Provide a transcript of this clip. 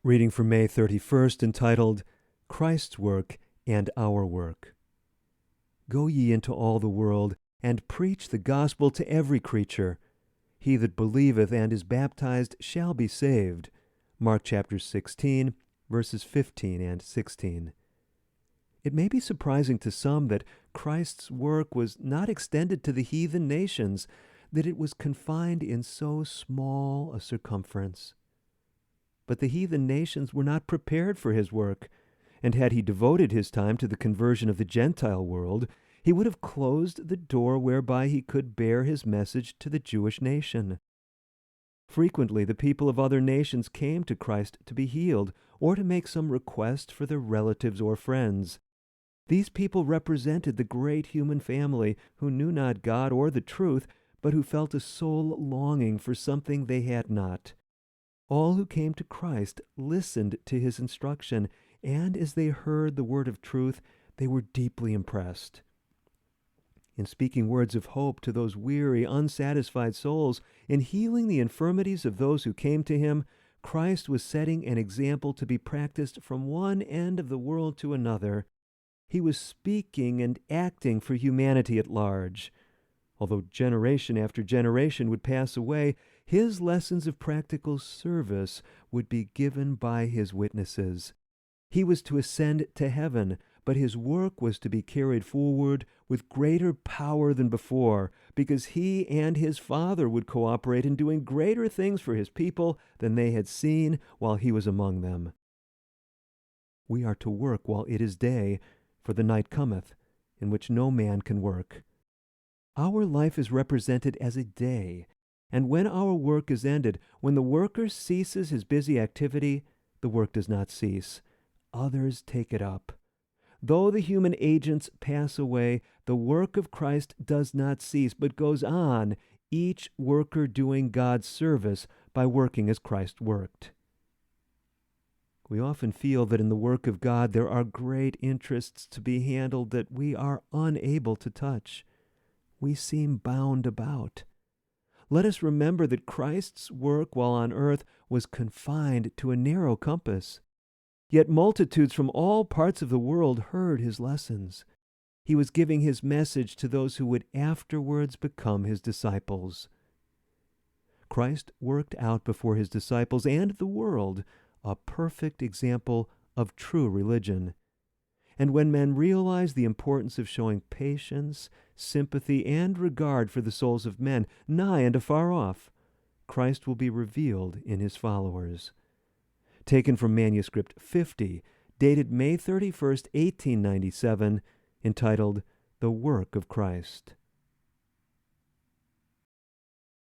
Reading from May 31st, entitled, Christ's Work and Our Work. Go ye into all the world, and preach the gospel to every creature. He that believeth and is baptized shall be saved. Mark chapter 16, verses 15 and 16. It may be surprising to some that Christ's work was not extended to the heathen nations, that it was confined in so small a circumference. But the heathen nations were not prepared for his work, and had he devoted his time to the conversion of the Gentile world, he would have closed the door whereby he could bear his message to the Jewish nation. Frequently the people of other nations came to Christ to be healed, or to make some request for their relatives or friends. These people represented the great human family who knew not God or the truth, but who felt a soul longing for something they had not. All who came to Christ listened to his instruction, and as they heard the word of truth, they were deeply impressed. In speaking words of hope to those weary, unsatisfied souls, in healing the infirmities of those who came to him, Christ was setting an example to be practiced from one end of the world to another. He was speaking and acting for humanity at large. Although generation after generation would pass away, his lessons of practical service would be given by his witnesses. He was to ascend to heaven, but his work was to be carried forward with greater power than before, because he and his Father would cooperate in doing greater things for his people than they had seen while he was among them. We are to work while it is day, for the night cometh, in which no man can work. Our life is represented as a day, and when our work is ended, when the worker ceases his busy activity, the work does not cease. Others take it up. Though the human agents pass away, the work of Christ does not cease, but goes on, each worker doing God's service by working as Christ worked. We often feel that in the work of God there are great interests to be handled that we are unable to touch. We seem bound about. Let us remember that Christ's work while on earth was confined to a narrow compass. Yet multitudes from all parts of the world heard his lessons. He was giving his message to those who would afterwards become his disciples. Christ worked out before his disciples and the world a perfect example of true religion. And when men realize the importance of showing patience, sympathy, and regard for the souls of men, nigh and afar off, Christ will be revealed in his followers. Taken from manuscript 50, dated May 31st, 1897, entitled The Work of Christ.